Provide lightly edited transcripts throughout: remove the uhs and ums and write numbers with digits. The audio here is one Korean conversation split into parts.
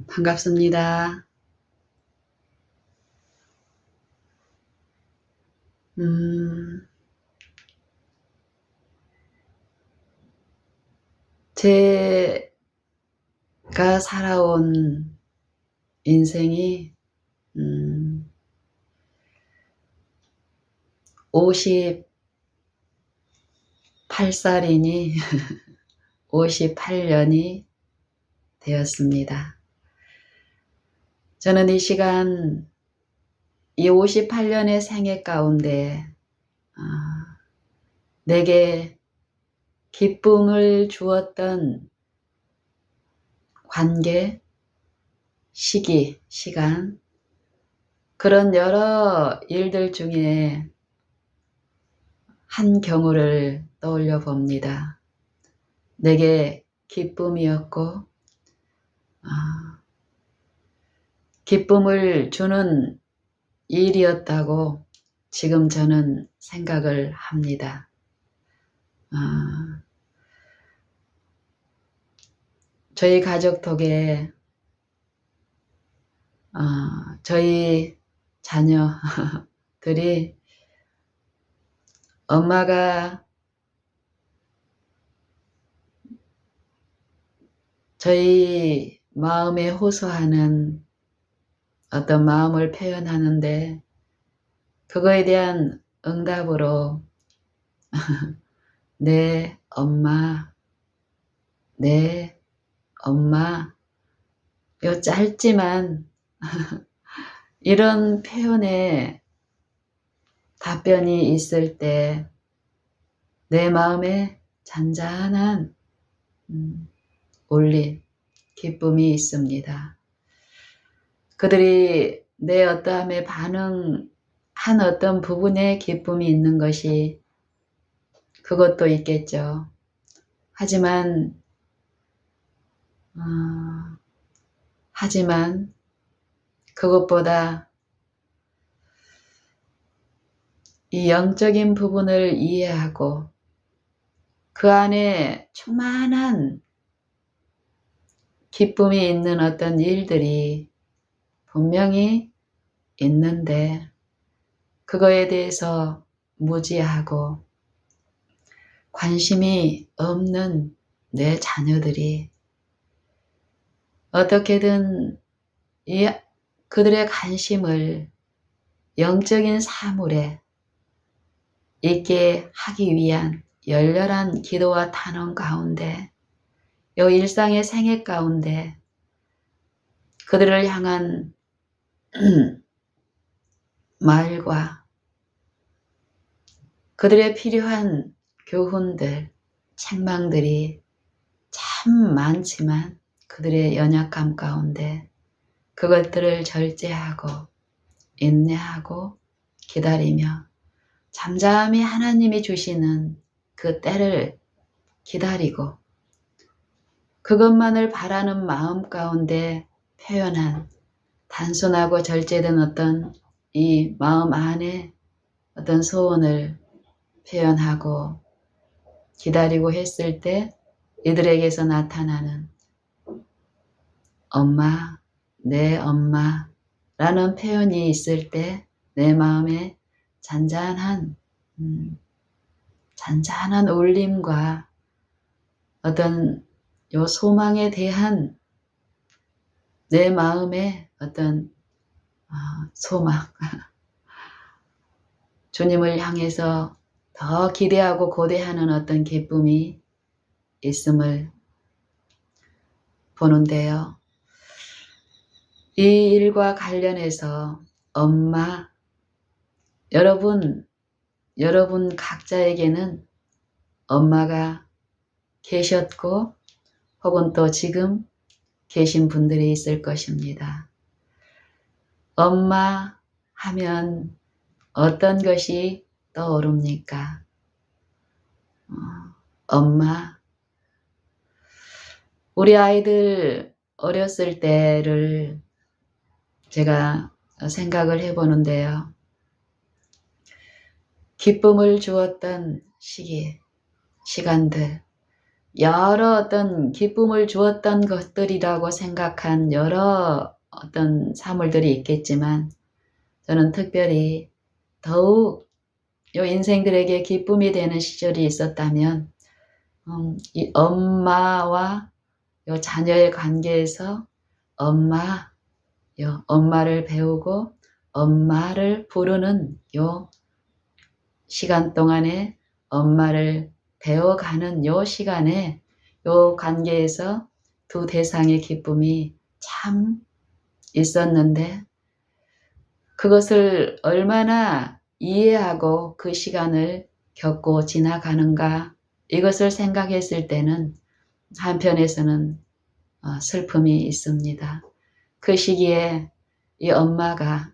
반갑습니다. 음, 제가 살아온 인생이 58살이니 58년이 되었습니다. 저는 이 시간 이 58년의 생애 가운데 내게 기쁨을 주었던 관계, 시기, 시간, 그런 여러 일들 중에 한 경우를 떠올려 봅니다. 내게 기쁨이었고 기쁨을 주는 일이었다고 지금 저는 생각을 합니다. 저희 가족 덕에 저희 자녀들이 엄마가 저희 마음에 호소하는 어떤 마음을 표현하는데 그거에 대한 응답으로 네 엄마, 네 엄마, 요 짧지만 이런 표현에 답변이 있을 때 내 마음에 잔잔한 울림, 기쁨이 있습니다. 그들이 내 어떠함에 반응한 어떤 부분에 기쁨이 있는 것이 그것도 있겠죠. 하지만 그것보다 이 영적인 부분을 이해하고 그 안에 충만한 기쁨이 있는 어떤 일들이 분명히 있는데 그거에 대해서 무지하고 관심이 없는 내 자녀들이 어떻게든 그들의 관심을 영적인 사물에 있게 하기 위한 열렬한 기도와 탄원 가운데 이 일상의 생애 가운데 그들을 향한 말과 그들의 필요한 교훈들, 책망들이 참 많지만 그들의 연약함 가운데 그것들을 절제하고 인내하고 기다리며 잠잠히 하나님이 주시는 그 때를 기다리고 그것만을 바라는 마음 가운데 표현한 단순하고 절제된 어떤 이 마음 안에 어떤 소원을 표현하고 기다리고 했을 때 이들에게서 나타나는 엄마, 내 엄마라는 표현이 있을 때 내 마음에 잔잔한 울림과 어떤 요 소망에 대한 내 마음의 어떤 소망, 주님을 향해서 더 기대하고 고대하는 어떤 기쁨이 있음을 보는데요. 이 일과 관련해서 엄마, 여러분 각자에게는 엄마가 계셨고 혹은 또 지금 계신 분들이 있을 것입니다. 엄마 하면 어떤 것이 떠오릅니까? 엄마, 우리 아이들 어렸을 때를 제가 생각을 해보는데요. 기쁨을 주었던 시간들, 여러 어떤 기쁨을 주었던 것들이라고 생각한 여러 어떤 사물들이 있겠지만 저는 특별히 더욱 요 인생들에게 기쁨이 되는 시절이 있었다면 이 엄마와 요 자녀의 관계에서 엄마를 배우고 엄마를 부르는 요 시간 동안에 엄마를 배워가는 요 시간에 요 관계에서 두 대상의 기쁨이 참 있었는데 그것을 얼마나 이해하고 그 시간을 겪고 지나가는가 이것을 생각했을 때는 한편에서는 슬픔이 있습니다. 그 시기에 이 엄마가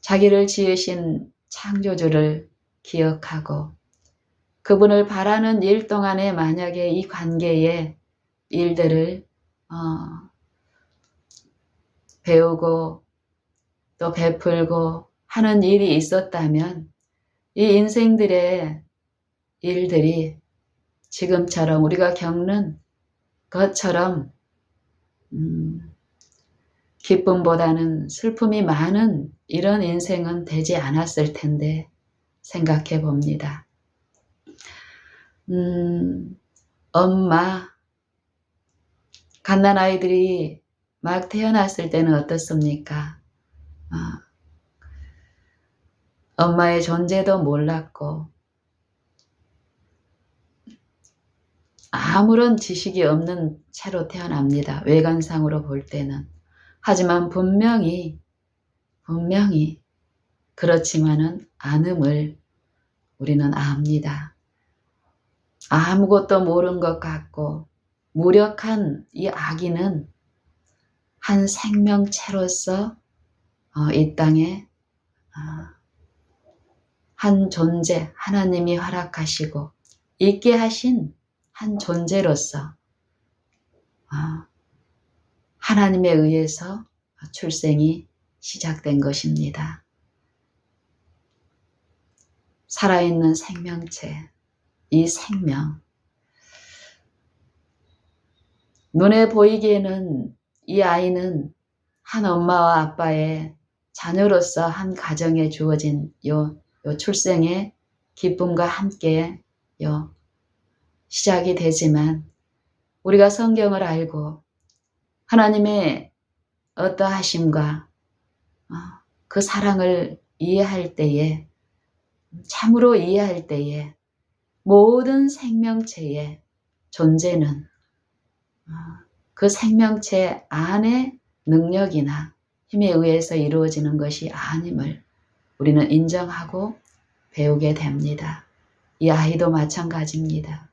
자기를 지으신 창조주를 기억하고 그분을 바라는 일 동안에 만약에 이 관계의 일들을 배우고 또 베풀고 하는 일이 있었다면 이 인생들의 일들이 지금처럼 우리가 겪는 것처럼 기쁨보다는 슬픔이 많은 이런 인생은 되지 않았을 텐데 생각해 봅니다. 엄마, 갓난아이들이 막 태어났을 때는 어떻습니까? 엄마의 존재도 몰랐고 아무런 지식이 없는 채로 태어납니다. 외관상으로 볼 때는. 하지만 분명히 그렇지만은 않음을 우리는 압니다. 아무것도 모르는 것 같고 무력한 이 아기는 한 생명체로서 이 땅에 한 존재, 하나님이 허락하시고 있게 하신 한 존재로서 하나님에 의해서 출생이 시작된 것입니다. 살아있는 생명체, 이 생명. 눈에 보이기에는 이 아이는 한 엄마와 아빠의 자녀로서 한 가정에 주어진 요 출생의 기쁨과 함께 시작이 되지만 우리가 성경을 알고 하나님의 어떠하심과 그 사랑을 이해할 때에 참으로 이해할 때에 모든 생명체의 존재는 그 생명체 안의 능력이나 힘에 의해서 이루어지는 것이 아님을 우리는 인정하고 배우게 됩니다. 이 아이도 마찬가지입니다.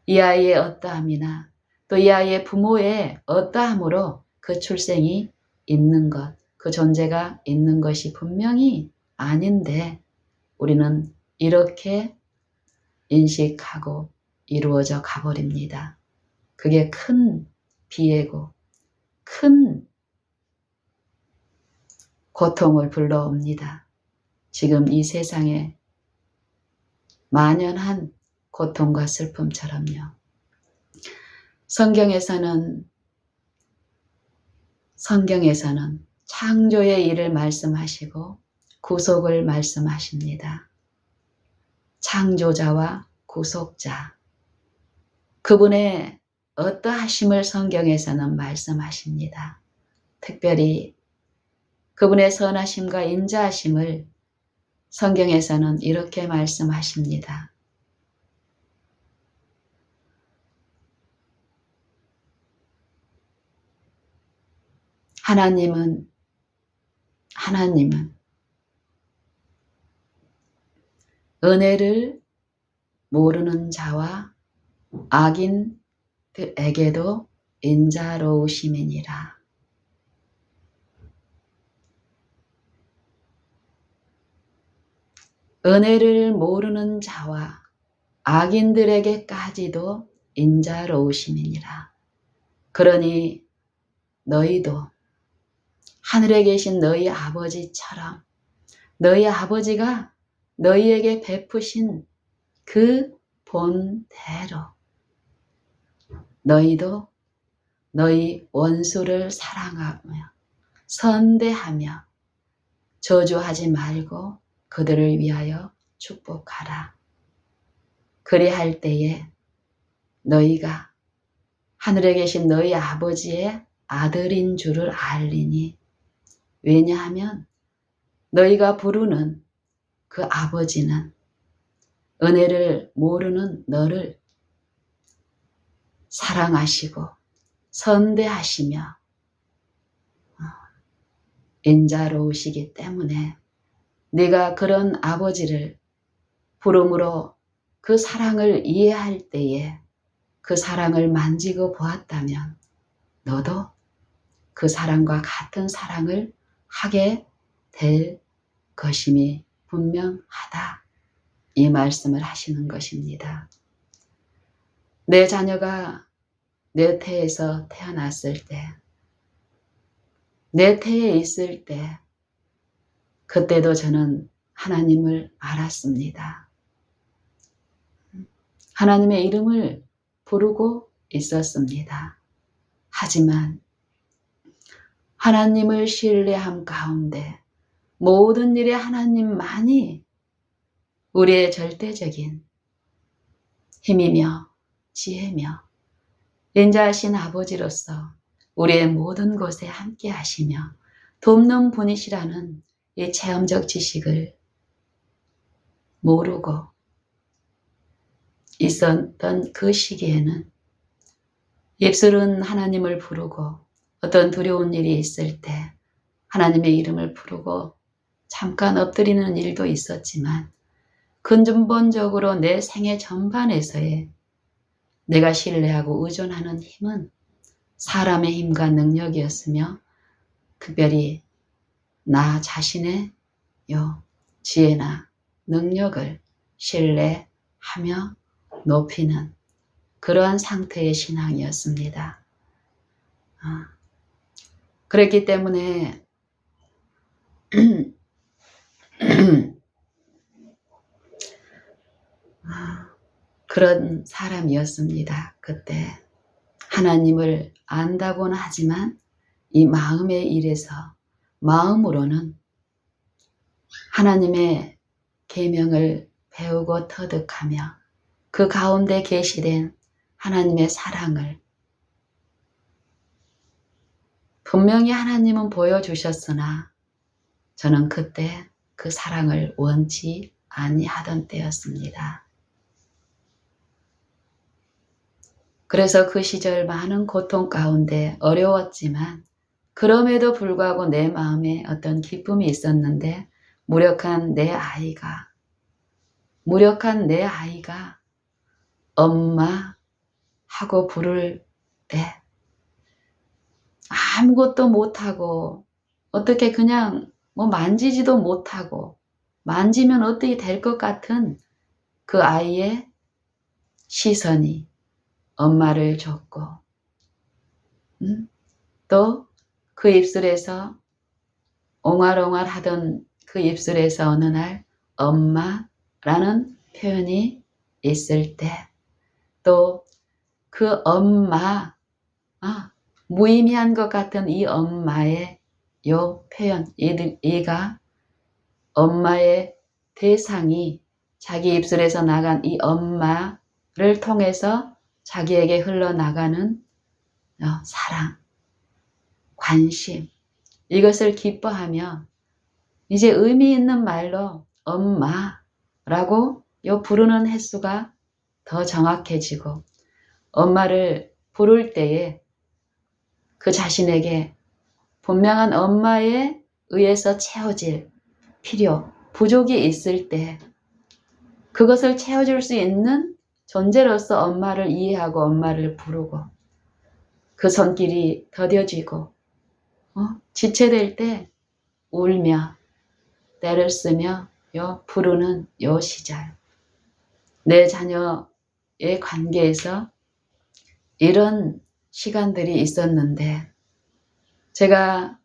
이 아이의 어떠함이나 또 이 아이의 부모의 어떠함으로 그 출생이 있는 것, 그 존재가 있는 것이 분명히 아닌데 우리는 이렇게 인식하고 이루어져 가버립니다. 그게 큰 비애고 큰 고통을 불러옵니다. 지금 이 세상에 만연한 고통과 슬픔처럼요. 성경에서는 창조의 일을 말씀하시고 구속을 말씀하십니다. 창조자와 구속자, 그분의 어떠하심을 성경에서는 말씀하십니다. 특별히 그분의 선하심과 인자하심을 성경에서는 이렇게 말씀하십니다. 하나님은 은혜를 모르는 자와 악인들에게도 인자로우심이니라. 은혜를 모르는 자와 악인들에게까지도 인자로우심이니라. 그러니 너희도 하늘에 계신 너희 아버지처럼 너희 아버지가 너희에게 베푸신 그 본대로 너희도 너희 원수를 사랑하며 선대하며 저주하지 말고 그들을 위하여 축복하라. 그리할 때에 너희가 하늘에 계신 너희 아버지의 아들인 줄을 알리니 왜냐하면 너희가 부르는 그 아버지는 은혜를 모르는 너를 사랑하시고 선대하시며 인자로우시기 때문에 네가 그런 아버지를 부름으로 그 사랑을 이해할 때에 그 사랑을 만지고 보았다면 너도 그 사랑과 같은 사랑을 하게 될 것임이 분명하다. 이 말씀을 하시는 것입니다. 내 자녀가 내 태에서 태어났을 때, 내 태에 있을 때 그때도 저는 하나님을 알았습니다. 하나님의 이름을 부르고 있었습니다. 하지만 하나님을 신뢰함 가운데 모든 일에 하나님만이 우리의 절대적인 힘이며 지혜며 인자하신 아버지로서 우리의 모든 곳에 함께 하시며 돕는 분이시라는 이 체험적 지식을 모르고 있었던 그 시기에는 입술은 하나님을 부르고 어떤 두려운 일이 있을 때 하나님의 이름을 부르고 잠깐 엎드리는 일도 있었지만 근본적으로 내 생애 전반에서의 내가 신뢰하고 의존하는 힘은 사람의 힘과 능력이었으며 특별히 나 자신의 지혜나 능력을 신뢰하며 높이는 그러한 상태의 신앙이었습니다. 그랬기 때문에 그런 사람이었습니다. 그때 하나님을 안다고는 하지만 이 마음의 일에서 마음으로는 하나님의 계명을 배우고 터득하며 그 가운데 계시된 하나님의 사랑을 분명히 하나님은 보여주셨으나 저는 그때 그 사랑을 원치 아니하던 때였습니다. 그래서 그 시절 많은 고통 가운데 어려웠지만 그럼에도 불구하고 내 마음에 어떤 기쁨이 있었는데 무력한 내 아이가 엄마 하고 부를 때 아무것도 못하고 어떻게 그냥 만지지도 못하고 만지면 어떻게 될 것 같은 그 아이의 시선이 엄마를 줬고 또 그 입술에서 옹알옹알 하던 그 입술에서 어느 날 엄마라는 표현이 있을 때 또 그 엄마 무의미한 것 같은 이 엄마의 요 표현 얘가 엄마의 대상이 자기 입술에서 나간 이 엄마를 통해서 자기에게 흘러나가는 사랑, 관심 이것을 기뻐하며 이제 의미 있는 말로 엄마라고 부르는 횟수가 더 정확해지고 엄마를 부를 때에 그 자신에게 분명한 엄마에 의해서 채워질 필요, 부족이 있을 때 그것을 채워줄 수 있는 존재로서 엄마를 이해하고 엄마를 부르고 그 손길이 더뎌지고 지체될 때 울며 때를 쓰며 부르는 시절 내 자녀의 관계에서 이런 시간들이 있었는데 제가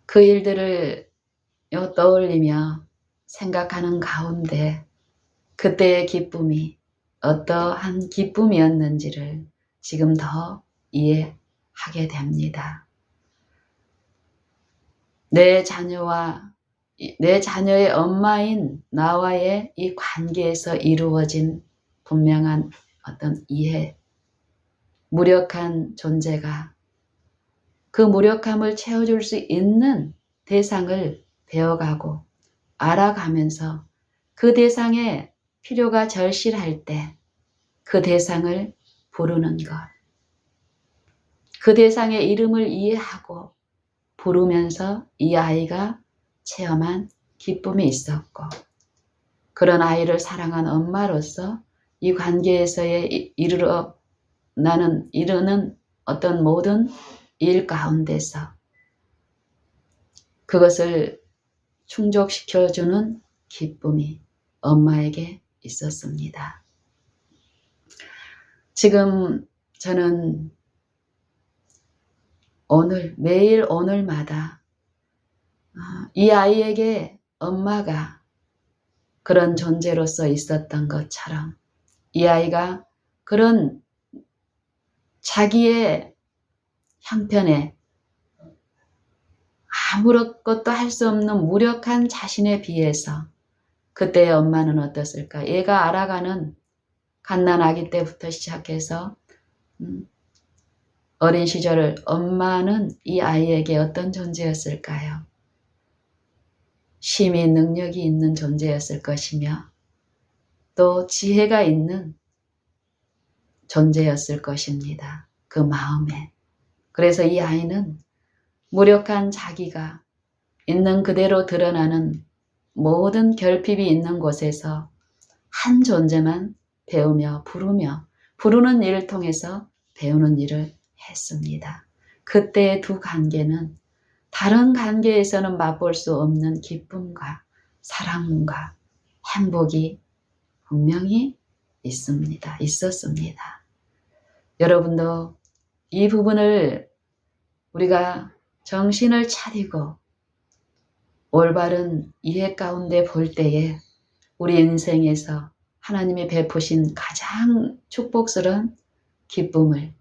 그 일들을 떠올리며 생각하는 가운데 그때의 기쁨이 어떠한 기쁨이었는지를 지금 더 이해하게 됩니다. 내 자녀의 엄마인 나와의 이 관계에서 이루어진 분명한 어떤 이해, 무력한 존재가 그 무력함을 채워줄 수 있는 대상을 배워가고 알아가면서 그 대상의 필요가 절실할 때 그 대상을 부르는 것, 그 대상의 이름을 이해하고 부르면서 이 아이가 체험한 기쁨이 있었고, 그런 아이를 사랑한 엄마로서 이 관계에서의 이르는 어떤 모든 일 가운데서 그것을 충족시켜주는 기쁨이 엄마에게 있었습니다. 지금 저는 매일 오늘마다 이 아이에게 엄마가 그런 존재로서 있었던 것처럼 이 아이가 그런 자기의 형편에 아무것도 할 수 없는 무력한 자신에 비해서 그때의 엄마는 어떻을까? 얘가 알아가는 갓난아기 때부터 시작해서 어린 시절을 엄마는 이 아이에게 어떤 존재였을까요? 심히 능력이 있는 존재였을 것이며 또 지혜가 있는 존재였을 것입니다. 그 마음에. 그래서 이 아이는 무력한 자기가 있는 그대로 드러나는 모든 결핍이 있는 곳에서 한 존재만 배우며 부르는 일을 통해서 배우는 일을 했습니다. 그때의 두 관계는 다른 관계에서는 맛볼 수 없는 기쁨과 사랑과 행복이 분명히 있었습니다. 여러분도 이 부분을 우리가 정신을 차리고 올바른 이해 가운데 볼 때에 우리 인생에서 하나님이 베푸신 가장 축복스러운 기쁨을,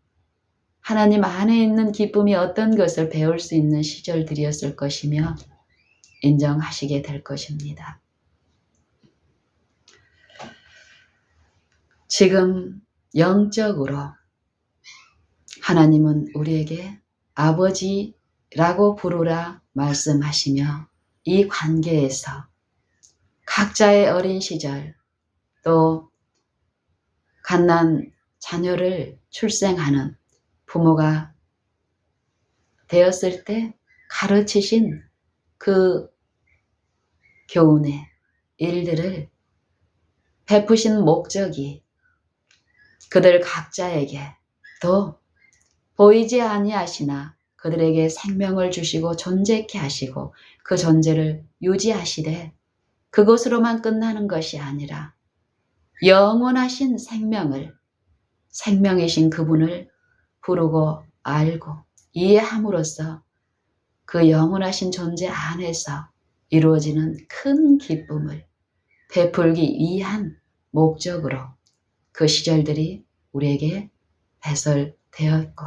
하나님 안에 있는 기쁨이 어떤 것을 배울 수 있는 시절들이었을 것이며 인정하시게 될 것입니다. 지금 영적으로 하나님은 우리에게 아버지라고 부르라 말씀하시며 이 관계에서 각자의 어린 시절 또 갓난 자녀를 출생하는 부모가 되었을 때 가르치신 그 교훈의 일들을 베푸신 목적이 그들 각자에게 또 보이지 아니하시나 그들에게 생명을 주시고 존재케 하시고 그 존재를 유지하시되 그것으로만 끝나는 것이 아니라 영원하신 생명이신 그분을 부르고 알고 이해함으로써 그 영원하신 존재 안에서 이루어지는 큰 기쁨을 베풀기 위한 목적으로 그 시절들이 우리에게 배설되었고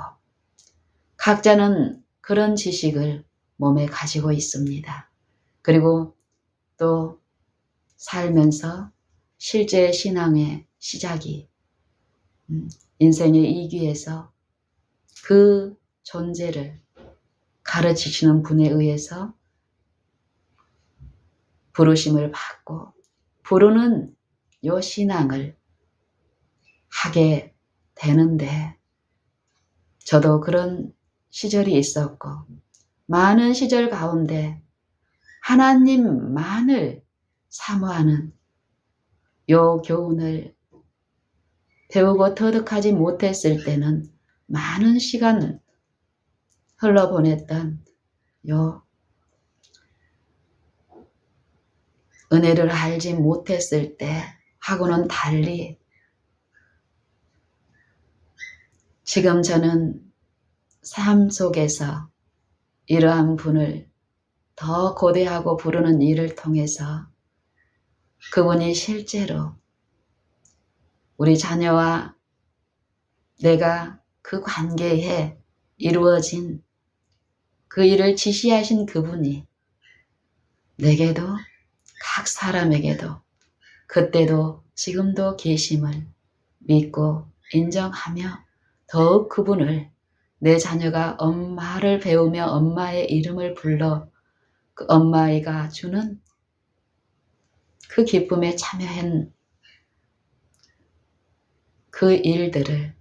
각자는 그런 지식을 몸에 가지고 있습니다. 그리고 또 살면서 실제 신앙의 시작이 인생의 이기에서 그 존재를 가르치시는 분에 의해서 부르심을 받고 부르는 요 신앙을 하게 되는데 저도 그런 시절이 있었고 많은 시절 가운데 하나님만을 사모하는 요 교훈을 배우고 터득하지 못했을 때는 많은 시간 흘러보냈던 요 은혜를 알지 못했을 때 하고는 달리 지금 저는 삶 속에서 이러한 분을 더 고대하고 부르는 일을 통해서 그분이 실제로 우리 자녀와 내가 그 관계에 이루어진 그 일을 지시하신 그분이 내게도 각 사람에게도 그때도 지금도 계심을 믿고 인정하며 더욱 그분을 내 자녀가 엄마를 배우며 엄마의 이름을 불러 그 엄마가 주는 그 기쁨에 참여한 그 일들을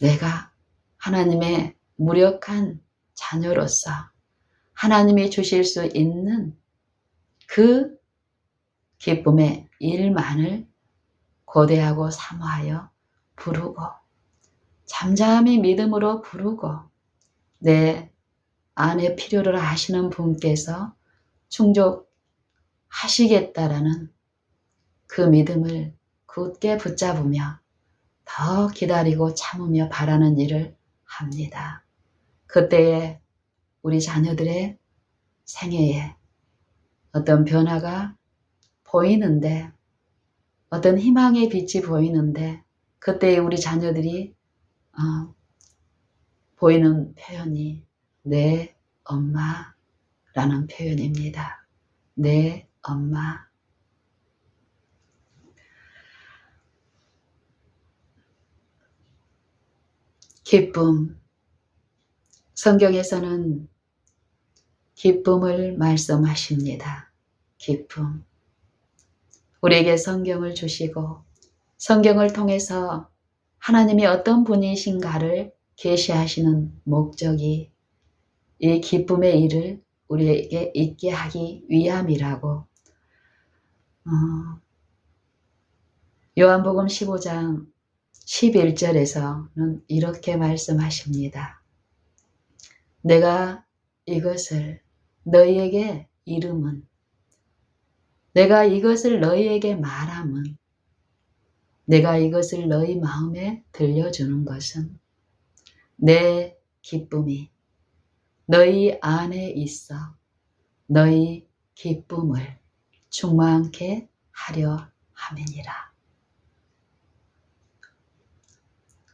내가 하나님의 무력한 자녀로서 하나님이 주실 수 있는 그 기쁨의 일만을 고대하고 사모하여 부르고 잠잠히 믿음으로 부르고 내 안에 필요를 아시는 분께서 충족하시겠다라는 그 믿음을 굳게 붙잡으며 더 기다리고 참으며 바라는 일을 합니다. 그때에 우리 자녀들의 생애에 어떤 변화가 보이는데 어떤 희망의 빛이 보이는데 그때에 우리 자녀들이 보이는 표현이 내 엄마라는 표현입니다. 내 엄마. 기쁨. 성경에서는 기쁨을 말씀하십니다. 기쁨. 우리에게 성경을 주시고 성경을 통해서 하나님이 어떤 분이신가를 계시하시는 목적이 이 기쁨의 일을 우리에게 있게 하기 위함이라고 요한복음 15장 11절에서는 이렇게 말씀하십니다. 내가 이것을 너희에게 이름은 내가 이것을 너희에게 말함은 내가 이것을 너희 마음에 들려주는 것은 내 기쁨이 너희 안에 있어 너희 기쁨을 충만케 하려 함이니라.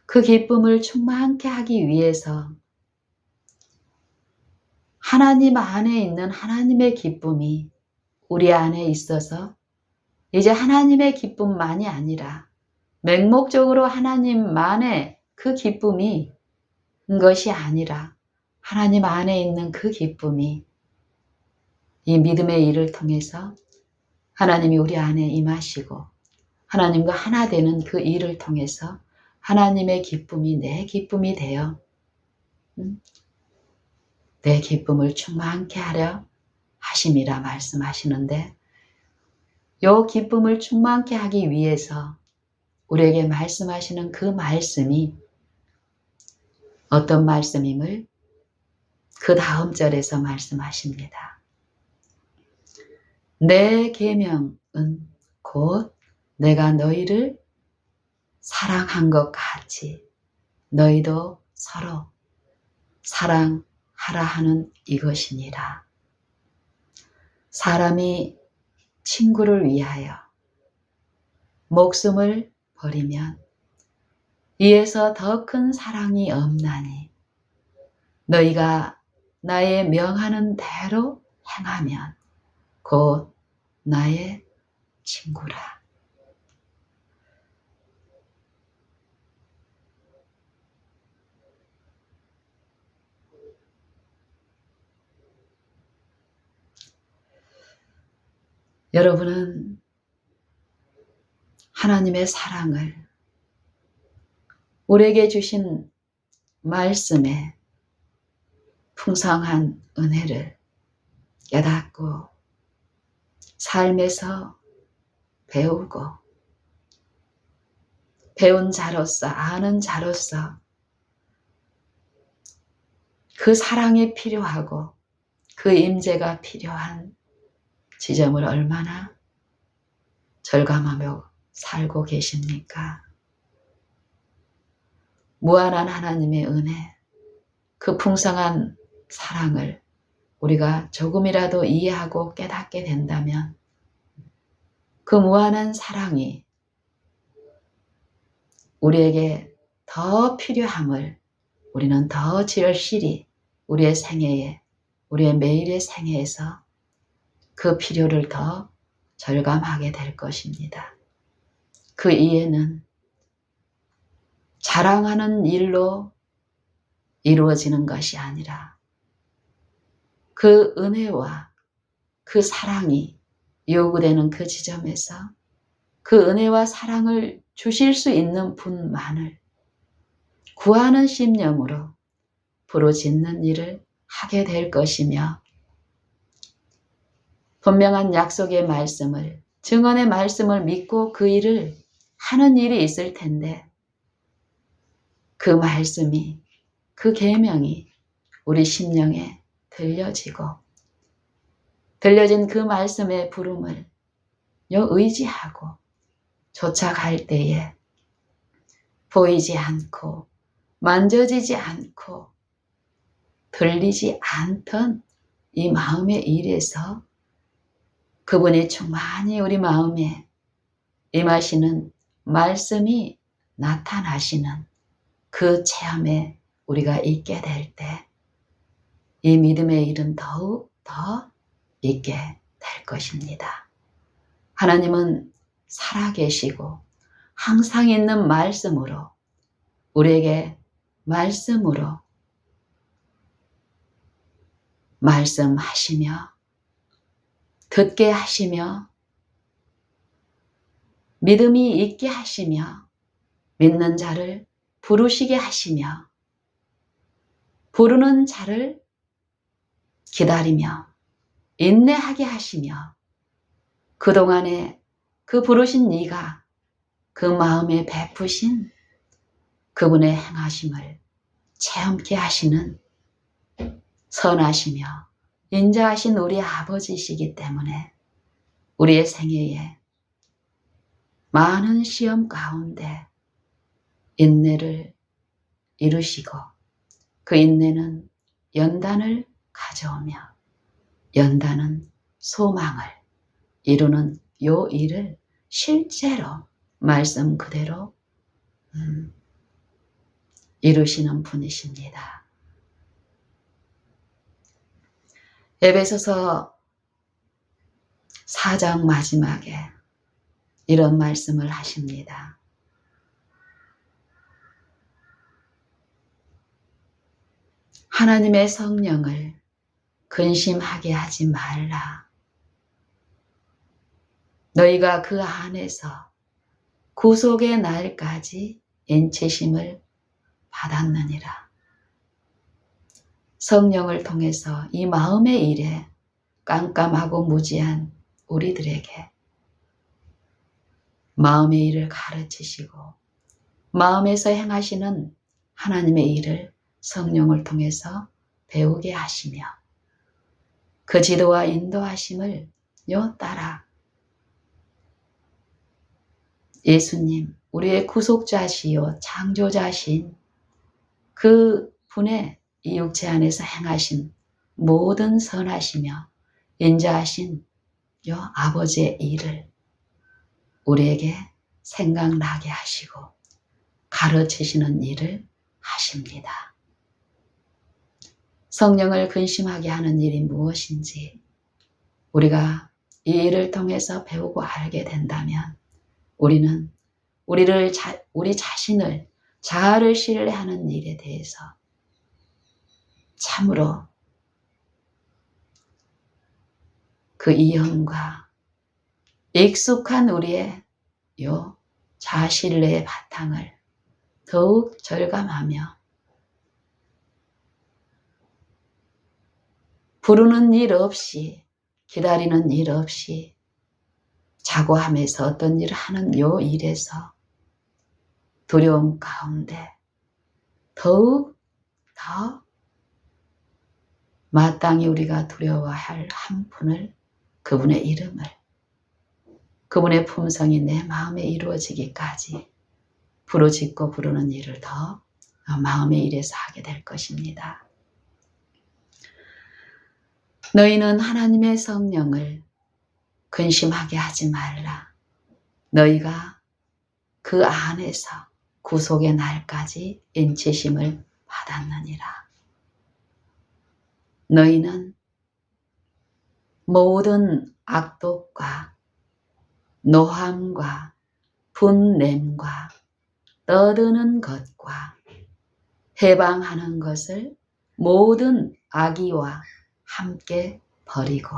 그 기쁨을 충만케 하기 위해서 하나님 안에 있는 하나님의 기쁨이 우리 안에 있어서 이제 하나님의 기쁨만이 아니라 맹목적으로 하나님만의 그 기쁨이 것이 아니라 하나님 안에 있는 그 기쁨이 이 믿음의 일을 통해서 하나님이 우리 안에 임하시고 하나님과 하나 되는 그 일을 통해서 하나님의 기쁨이 내 기쁨이 되어 내 기쁨을 충만케 하려 하심이라 말씀하시는데 이 기쁨을 충만케 하기 위해서 우리에게 말씀하시는 그 말씀이 어떤 말씀임을 그 다음 절에서 말씀하십니다. 내 계명은 곧 내가 너희를 사랑한 것 같이 너희도 서로 사랑하라 하는 이것이니라. 사람이 친구를 위하여 목숨을 버리면 이에서 더 큰 사랑이 없나니 너희가 나의 명하는 대로 행하면 곧 나의 친구라. 여러분은 하나님의 사랑을 우리에게 주신 말씀에 풍성한 은혜를 깨닫고 삶에서 배우고 배운 자로서 아는 자로서 그 사랑이 필요하고 그 임재가 필요한 지점을 얼마나 절감하며 살고 계십니까? 무한한 하나님의 은혜, 그 풍성한 사랑을 우리가 조금이라도 이해하고 깨닫게 된다면 그 무한한 사랑이 우리에게 더 필요함을 우리는 더 절실히 우리의 생애에, 우리의 매일의 생애에서 그 필요를 더 절감하게 될 것입니다. 그 이해는 자랑하는 일로 이루어지는 것이 아니라 그 은혜와 그 사랑이 요구되는 그 지점에서 그 은혜와 사랑을 주실 수 있는 분만을 구하는 심령으로 부르짖는 일을 하게 될 것이며 분명한 약속의 말씀을, 증언의 말씀을 믿고 그 일을 하는 일이 있을 텐데 그 말씀이, 그 계명이 우리 심령에 들려진 그 말씀의 부름을 의지하고 쫓아갈 때에 보이지 않고 만져지지 않고 들리지 않던 이 마음의 일에서 그분이 충만히 우리 마음에 임하시는 말씀이 나타나시는 그 체험에 우리가 있게 될 때 이 믿음의 일은 더욱 더 있게 될 것입니다. 하나님은 살아계시고 항상 있는 말씀으로 우리에게 말씀으로 말씀하시며 듣게 하시며 믿음이 있게 하시며 믿는 자를 부르시게 하시며 부르는 자를 기다리며 인내하게 하시며 그동안에 그 부르신 네가 그 마음에 베푸신 그분의 행하심을 체험케 하시는 선하시며 인자하신 우리 아버지시기 때문에 우리의 생애에 많은 시험 가운데 인내를 이루시고 그 인내는 연단을 가져오며 연단은 소망을 이루는 요 일을 실제로 말씀 그대로 이루시는 분이십니다. 에베소서 4장 마지막에 이런 말씀을 하십니다. 하나님의 성령을 근심하게 하지 말라. 너희가 그 안에서 구속의 날까지 인치심을 받았느니라. 성령을 통해서 이 마음의 일에 깜깜하고 무지한 우리들에게 마음의 일을 가르치시고 마음에서 행하시는 하나님의 일을 성령을 통해서 배우게 하시며 그 지도와 인도하심을 따라 예수님, 우리의 구속자시요 창조자신 그 분의 이 육체 안에서 행하신 모든 선하시며 인자하신 아버지의 일을 우리에게 생각나게 하시고 가르치시는 일을 하십니다. 성령을 근심하게 하는 일이 무엇인지 우리가 이 일을 통해서 배우고 알게 된다면 우리는 우리 자신을 자아를 신뢰하는 일에 대해서 참으로 그 이형과 익숙한 우리의 자아 신뢰의 바탕을 더욱 절감하며 부르는 일 없이 기다리는 일 없이 자고하면서 어떤 일을 하는 요 일에서 두려움 가운데 더욱 더 마땅히 우리가 두려워할 한 분을 그분의 이름을 그분의 품성이 내 마음에 이루어지기까지 부르짖고 부르는 일을 더 마음의 일에서 하게 될 것입니다. 너희는 하나님의 성령을 근심하게 하지 말라. 너희가 그 안에서 구속의 날까지 인치심을 받았느니라. 너희는 모든 악독과 노함과 분냄과 떠드는 것과 해방하는 것을 모든 악의와 함께 버리고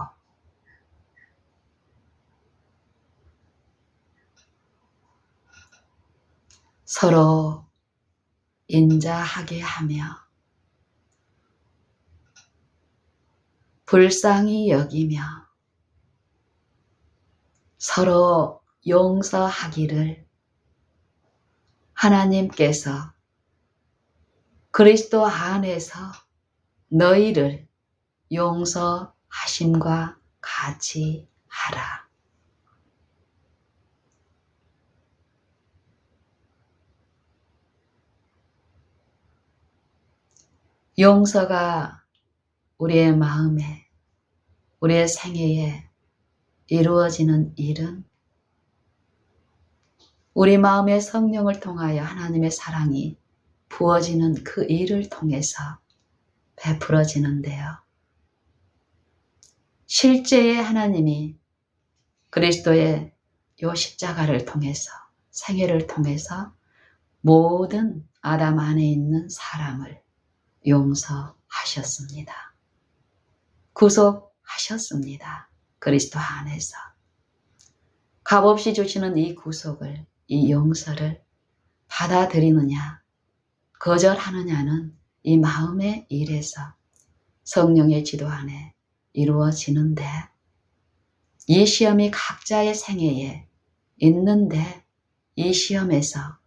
서로 인자하게 하며 불쌍히 여기며 서로 용서하기를 하나님께서 그리스도 안에서 너희를 용서하심과 같이 하라. 용서가 우리의 마음에, 우리의 생애에 이루어지는 일은 우리 마음의 성령을 통하여 하나님의 사랑이 부어지는 그 일을 통해서 베풀어지는데요. 실제의 하나님이 그리스도의 요 십자가를 통해서, 생애를 통해서 모든 아담 안에 있는 사람을 용서하셨습니다. 구속하셨습니다. 그리스도 안에서. 값없이 주시는 이 구속을, 이 용서를 받아들이느냐, 거절하느냐는 이 마음의 일에서 성령의 지도 안에 이루어지는데, 이 시험이 각자의 생애에 있는데 이 시험에서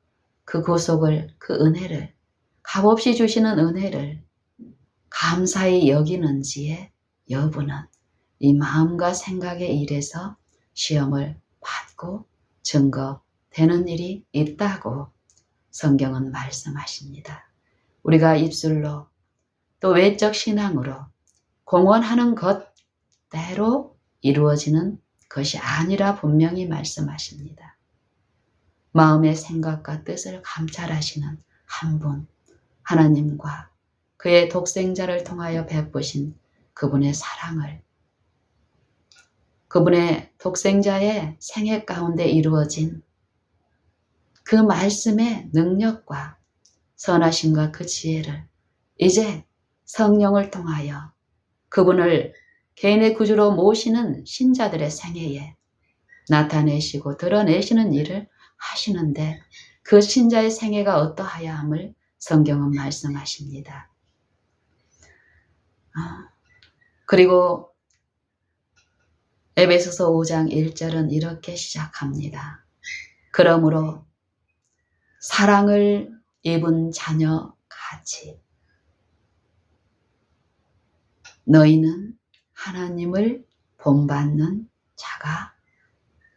그 구속을, 그 은혜를, 값없이 주시는 은혜를 감사히 여기는지의 여부는 이 마음과 생각의 일에서 시험을 받고 증거되는 일이 있다고 성경은 말씀하십니다. 우리가 입술로 또 외적 신앙으로 공언하는 것대로 이루어지는 것이 아니라 분명히 말씀하십니다. 마음의 생각과 뜻을 감찰하시는 한 분, 하나님과 그의 독생자를 통하여 베푸신 그분의 사랑을, 그분의 독생자의 생애 가운데 이루어진 그 말씀의 능력과 선하심과 그 지혜를 이제 성령을 통하여 그분을 개인의 구주로 모시는 신자들의 생애에 나타내시고 드러내시는 일을 하시는데, 그 신자의 생애가 어떠하야 함을 성경은 말씀하십니다. 그리고 에베소서 5장 1절은 이렇게 시작합니다. 그러므로 사랑을 입은 자녀같이 너희는 하나님을 본받는 자가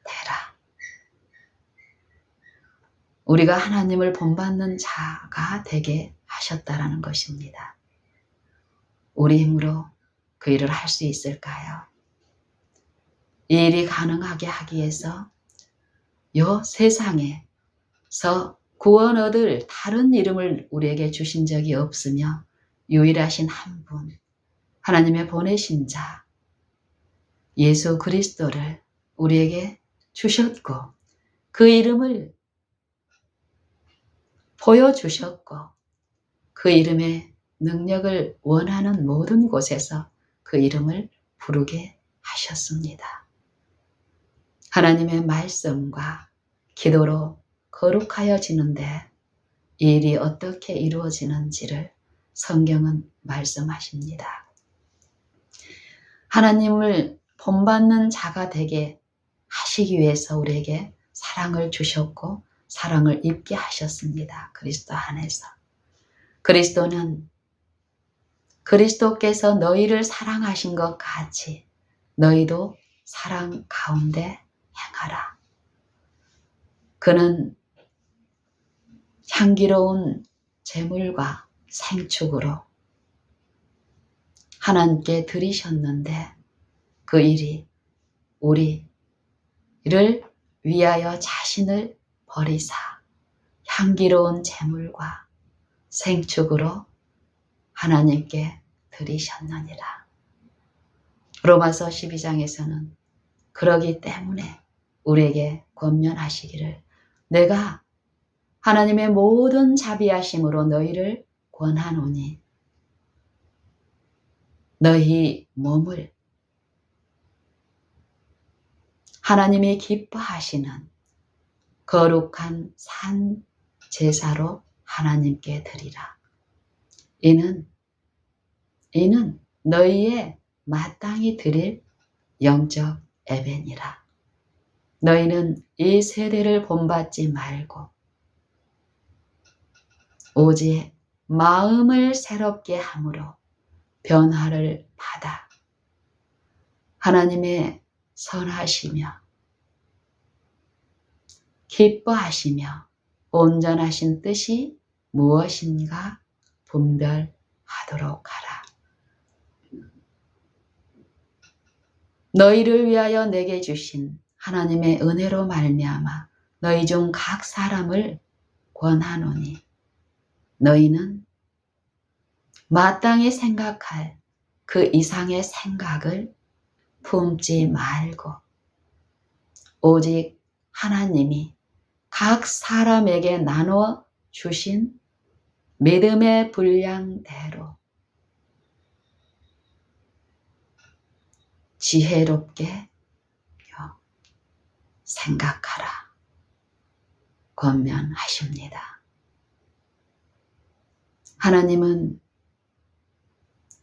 되라. 우리가 하나님을 본받는 자가 되게 하셨다라는 것입니다. 우리 힘으로 그 일을 할 수 있을까요? 이 일이 가능하게 하기 위해서 요 세상에서 구원 얻을 다른 이름을 우리에게 주신 적이 없으며 유일하신 한 분, 하나님의 보내신 자 예수 그리스도를 우리에게 주셨고 그 이름을 보여주셨고 그 이름의 능력을 원하는 모든 곳에서 그 이름을 부르게 하셨습니다. 하나님의 말씀과 기도로 거룩하여지는데 이 일이 어떻게 이루어지는지를 성경은 말씀하십니다. 하나님을 본받는 자가 되게 하시기 위해서 우리에게 사랑을 주셨고 사랑을 입게 하셨습니다. 그리스도 안에서. 그리스도는 그리스도께서 너희를 사랑하신 것 같이 너희도 사랑 가운데 행하라. 그는 향기로운 제물과 생축으로 하나님께 드리셨는데 그 일이 우리를 위하여 자신을 버리사 향기로운 제물과 생축으로 하나님께 드리셨느니라. 로마서 12장에서는 그러기 때문에 우리에게 권면하시기를 내가 하나님의 모든 자비하심으로 너희를 권하노니 너희 몸을 하나님이 기뻐하시는 거룩한 산 제사로 하나님께 드리라. 이는 너희의 마땅히 드릴 영적 예배니라. 너희는 이 세대를 본받지 말고 오직 마음을 새롭게 함으로 변화를 받아 하나님의 선하시며 기뻐하시며 온전하신 뜻이 무엇인가 분별하도록 하라. 너희를 위하여 내게 주신 하나님의 은혜로 말미암아 너희 중 각 사람을 권하노니 너희는 마땅히 생각할 그 이상의 생각을 품지 말고 오직 하나님이 각 사람에게 나눠 주신 믿음의 분량대로 지혜롭게 생각하라 권면하십니다. 하나님은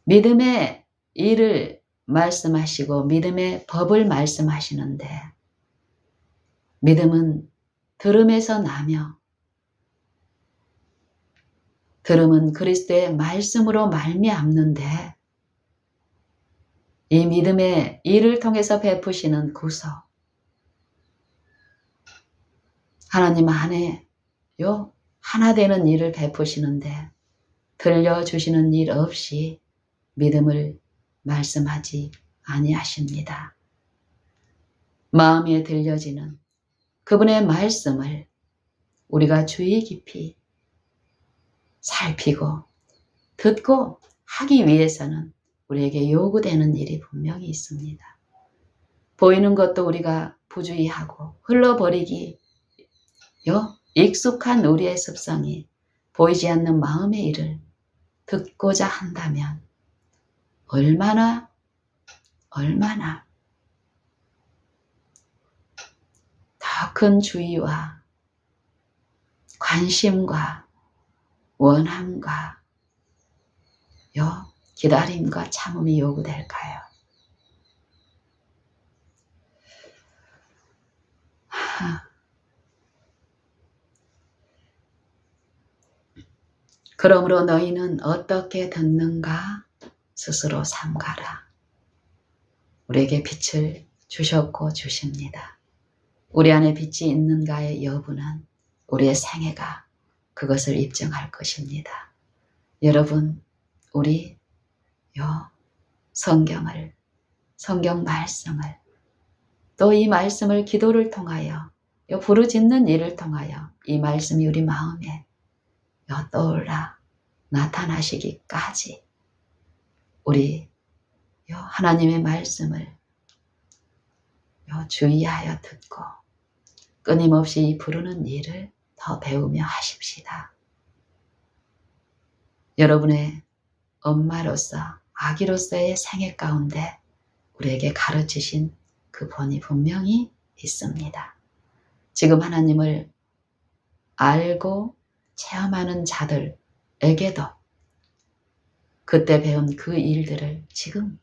믿음의 일을 말씀하시고 믿음의 법을 말씀하시는데 믿음은 들음에서 나며 들음은 그리스도의 말씀으로 말미암는데 이 믿음의 일을 통해서 베푸시는 구속 하나님 안에 하나 되는 일을 베푸시는데 들려주시는 일 없이 믿음을 말씀하지 아니하십니다. 마음에 들려지는 그분의 말씀을 우리가 주의 깊이 살피고 듣고 하기 위해서는 우리에게 요구되는 일이 분명히 있습니다. 보이는 것도 우리가 부주의하고 흘러버리기 익숙한 우리의 습성이 보이지 않는 마음의 일을 듣고자 한다면 얼마나 더 큰 주의와 관심과 원함과 기다림과 참음이 요구될까요? 그러므로 너희는 어떻게 듣는가 스스로 삼가라. 우리에게 빛을 주셨고 주십니다. 우리 안에 빛이 있는가의 여부는 우리의 생애가 그것을 입증할 것입니다. 여러분, 우리 성경 말씀을 또 이 말씀을 기도를 통하여 부르짖는 일을 통하여 이 말씀이 우리 마음에 떠올라 나타나시기까지 우리 하나님의 말씀을 주의하여 듣고 끊임없이 부르는 일을 더 배우며 하십시다. 여러분의 엄마로서 아기로서의 생애 가운데 우리에게 가르치신 그 본이 분명히 있습니다. 지금 하나님을 알고 체험하는 자들에게도 그때 배운 그 일들을 지금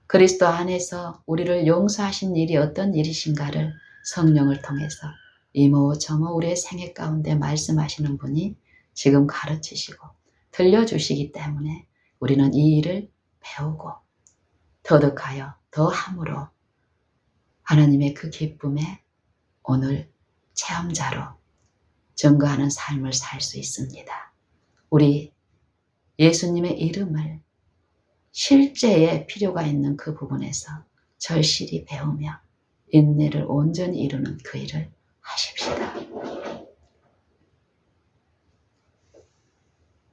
그리스도 안에서 우리를 용서하신 일이 어떤 일이신가를 성령을 통해서 이모저모 우리의 생애 가운데 말씀하시는 분이 지금 가르치시고 들려주시기 때문에 우리는 이 일을 배우고 터득하여 더함으로 하나님의 그 기쁨에 오늘 체험자로 증거하는 삶을 살 수 있습니다. 우리 예수님의 이름을 실제에 필요가 있는 그 부분에서 절실히 배우며 인내를 온전히 이루는 그 일을 하십시다.